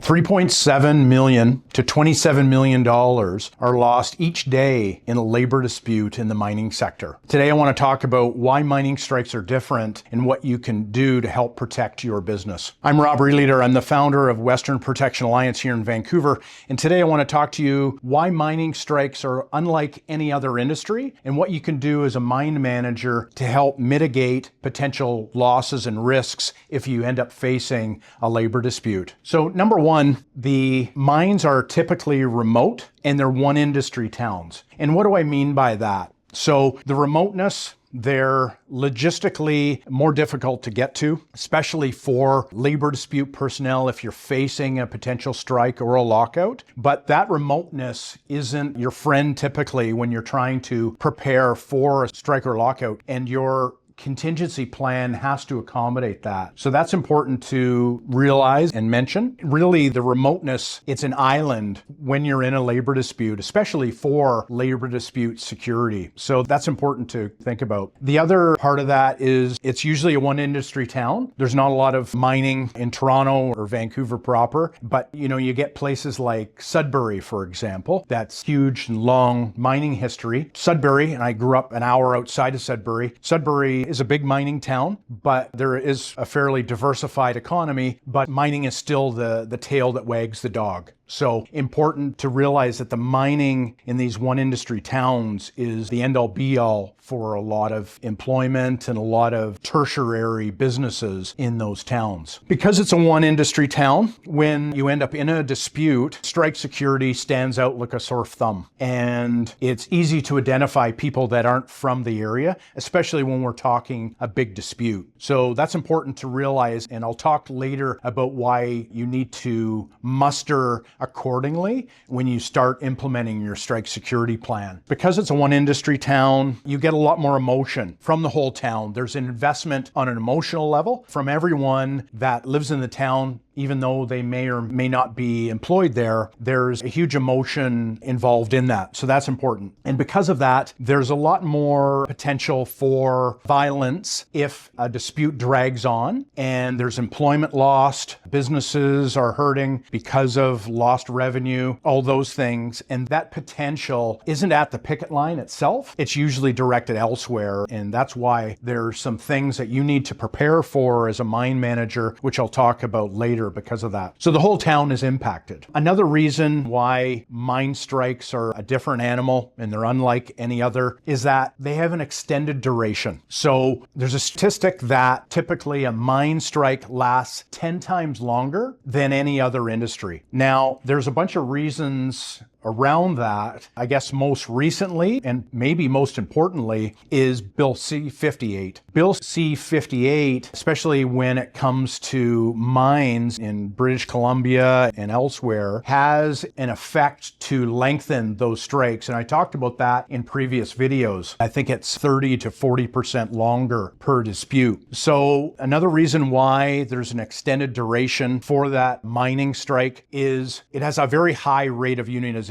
$3.7 million to $27 million are lost each day in a labor dispute in the mining sector. Today I want to talk about why mining strikes are different and what you can do to help protect your business. I'm Rob Relieder. I'm the founder of Western Protection Alliance here in Vancouver, and today I want to talk to you why mining strikes are unlike any other industry and what you can do as a mine manager to help mitigate potential losses and risks if you end up facing a labor dispute. So number one, the mines are typically remote and they're one industry towns. And what do I mean by that? So the remoteness, they're logistically more difficult to get to, especially for labor dispute personnel if you're facing a potential strike or a lockout. But that remoteness isn't your friend typically when you're trying to prepare for a strike or lockout, and your contingency plan has to accommodate that. So that's important to realize and mention. Really, the remoteness, it's an island when you're in a labor dispute, especially for labor dispute security. So that's important to think about. The other part of that is it's usually a one industry town. There's not a lot of mining in Toronto or Vancouver proper, but you get places like Sudbury, for example, that's huge and long mining history. Sudbury, and I grew up an hour outside of Sudbury. Sudbury is a big mining town, but there is a fairly diversified economy, but mining is still the tail that wags the dog. So important to realize that the mining in these one industry towns is the end all be all for a lot of employment and a lot of tertiary businesses in those towns. Because it's a one industry town, when you end up in a dispute, strike security stands out like a sore thumb. And it's easy to identify people that aren't from the area, especially when we're talking a big dispute. So that's important to realize, and I'll talk later about why you need to muster accordingly when you start implementing your strike security plan. Because it's a one industry town, you get a lot more emotion from the whole town. There's an investment on an emotional level from everyone that lives in the town. Even though they may or may not be employed there, there's a huge emotion involved in that. So that's important. And because of that, there's a lot more potential for violence if a dispute drags on and there's employment lost, businesses are hurting because of lost revenue, all those things. And that potential isn't at the picket line itself. It's usually directed elsewhere. And that's why there's some things that you need to prepare for as a mine manager, which I'll talk about later because of that. So the whole town is impacted. Another reason why mine strikes are a different animal and they're unlike any other is that they have an extended duration. So there's a statistic that typically a mine strike lasts 10 times longer than any other industry. Now, there's a bunch of reasons around that. I guess most recently, and maybe most importantly, is Bill C-58. Bill C-58, especially when it comes to mines in British Columbia and elsewhere, has an effect to lengthen those strikes. And I talked about that in previous videos. I think it's 30 to 40% longer per dispute. So another reason why there's an extended duration for that mining strike is it has a very high rate of unionization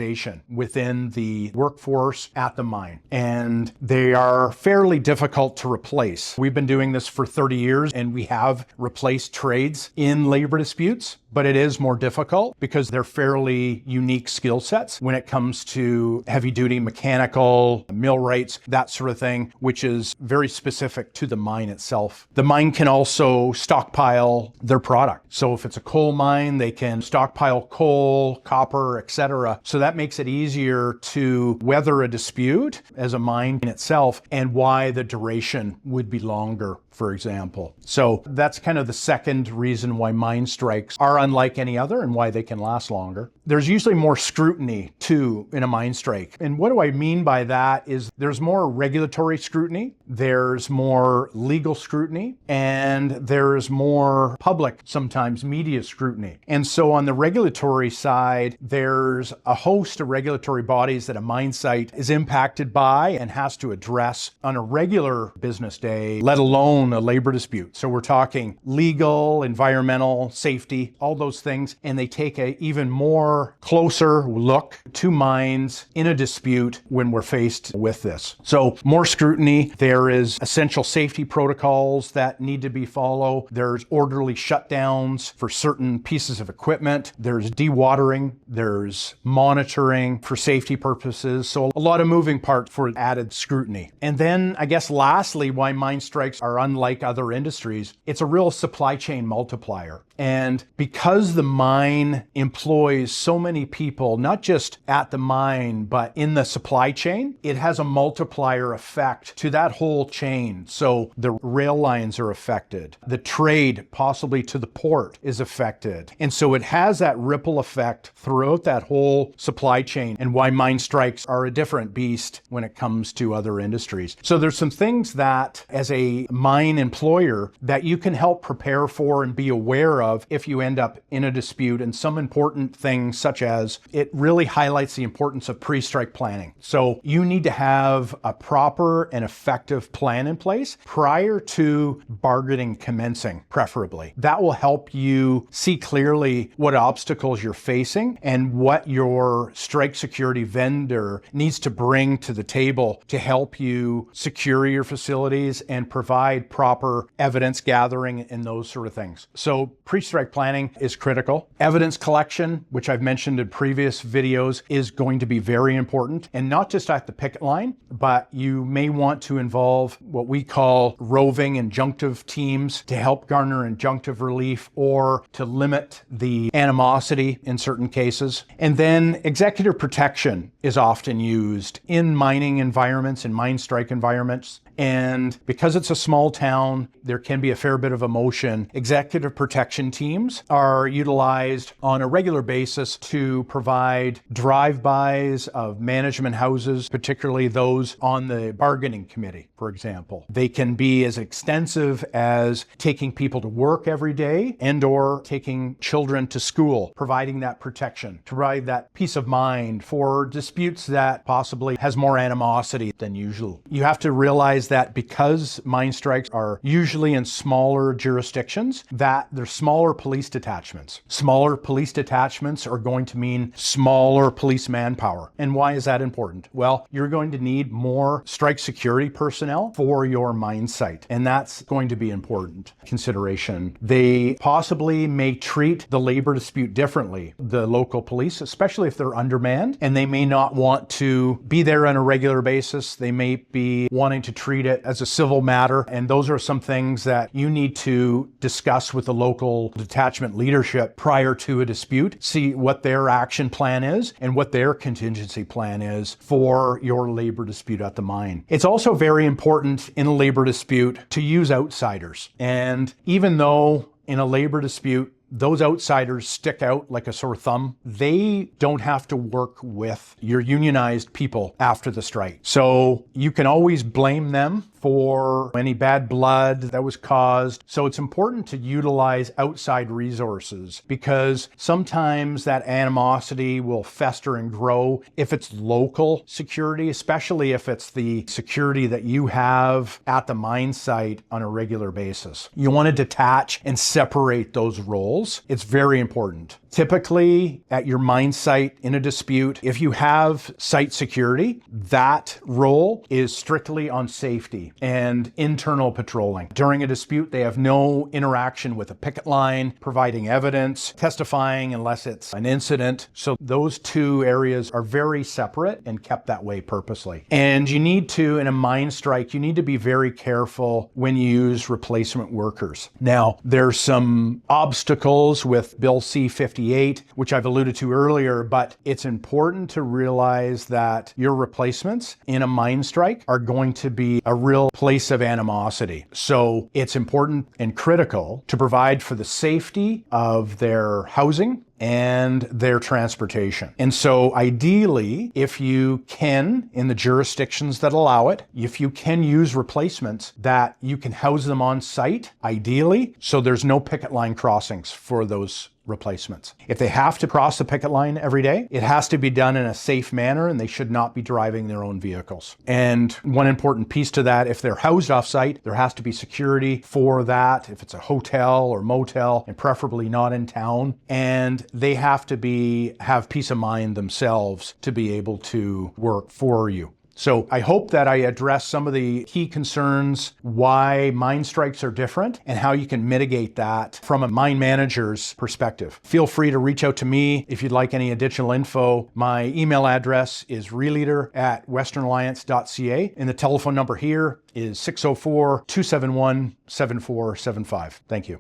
within the workforce at the mine, and they are fairly difficult to replace. We've been doing this for 30 years and we have replaced trades in labor disputes, but it is more difficult because they're fairly unique skill sets when it comes to heavy duty mechanical, millwrights, that sort of thing, which is very specific to the mine itself. The mine can also stockpile their product. So if it's a coal mine, they can stockpile coal, copper, etc. So that makes it easier to weather a dispute as a mine in itself, and why the duration would be longer, for example. So that's kind of the second reason why mine strikes are unlike any other and why they can last longer. There's usually more scrutiny too in a mine strike. And what do I mean by that is there's more regulatory scrutiny, there's more legal scrutiny, and there's more public, sometimes media scrutiny. And so on the regulatory side, there's a host of regulatory bodies that a mine site is impacted by and has to address on a regular business day, let alone own a labor dispute. So we're talking legal, environmental, safety, all those things. And they take a even more closer look to mines in a dispute when we're faced with this. So more scrutiny. There is essential safety protocols that need to be followed. There's orderly shutdowns for certain pieces of equipment. There's dewatering. There's monitoring for safety purposes. So a lot of moving parts for added scrutiny. And then I guess lastly, why mine strikes are unlike other industries, it's a real supply chain multiplier. And because the mine employs so many people, not just at the mine, but in the supply chain, it has a multiplier effect to that whole chain. So the rail lines are affected. The trade, possibly to the port, is affected. And so it has that ripple effect throughout that whole supply chain, and why mine strikes are a different beast when it comes to other industries. So there's some things that, as a mine employer, that you can help prepare for and be aware of if you end up in a dispute. And some important things, such as it really highlights the importance of pre-strike planning. So you need to have a proper and effective plan in place prior to bargaining commencing, preferably. That will help you see clearly what obstacles you're facing and what your strike security vendor needs to bring to the table to help you secure your facilities and provide proper evidence gathering and those sort of things. So pre-strike planning is critical. Evidence collection, which I've mentioned in previous videos, is going to be very important, and not just at the picket line, but you may want to involve what we call roving injunctive teams to help garner injunctive relief or to limit the animosity in certain cases. And then executive protection is often used in mining environments, in mine strike environments. And because it's a small town, there can be a fair bit of emotion. Executive protection teams are utilized on a regular basis to provide drive-bys of management houses, particularly those on the bargaining committee, for example. They can be as extensive as taking people to work every day and or taking children to school, providing that protection, to provide that peace of mind for disputes that possibly has more animosity than usual. You have to realize that because mine strikes are usually in smaller jurisdictions, that they're smaller police detachments. Smaller police detachments are going to mean smaller police manpower. And why is that important? Well, you're going to need more strike security personnel for your mine site, and that's going to be important consideration. They possibly may treat the labor dispute differently, the local police, especially if they're undermanned, and they may not want to be there on a regular basis. They may be wanting to treat it as a civil matter, and those are some things that you need to discuss with the local detachment leadership prior to a dispute. See what their action plan is and what their contingency plan is for your labor dispute at the mine. It's also very important in a labor dispute to use outsiders. And even though in a labor dispute, those outsiders stick out like a sore thumb, they don't have to work with your unionized people after the strike. So you can always blame them for any bad blood that was caused. So it's important to utilize outside resources, because sometimes that animosity will fester and grow if it's local security, especially if it's the security that you have at the mine site on a regular basis. You want to detach and separate those roles. It's very important. Typically, at your mine site in a dispute, if you have site security, that role is strictly on safety and internal patrolling. During a dispute, they have no interaction with a picket line, providing evidence, testifying unless it's an incident. So those two areas are very separate and kept that way purposely. And you need to, in a mine strike, you need to be very careful when you use replacement workers. Now, there's some obstacles with Bill C-58, which I've alluded to earlier, but it's important to realize that your replacements in a mine strike are going to be a real place of animosity. So it's important and critical to provide for the safety of their housing and their transportation. And so ideally, if you can, in the jurisdictions that allow it, if you can use replacements, that you can house them on site, ideally, so there's no picket line crossings for those replacements. If they have to cross the picket line every day, it has to be done in a safe manner, and they should not be driving their own vehicles. And one important piece to that, if they're housed off-site, there has to be security for that, if it's a hotel or motel, and preferably not in town. And they have to have peace of mind themselves to be able to work for you. So I hope that I addressed some of the key concerns, why mine strikes are different, and how you can mitigate that from a mine manager's perspective. Feel free to reach out to me if you'd like any additional info. My email address is realleader@westernalliance.ca, and the telephone number here is 604-271-7475. Thank you.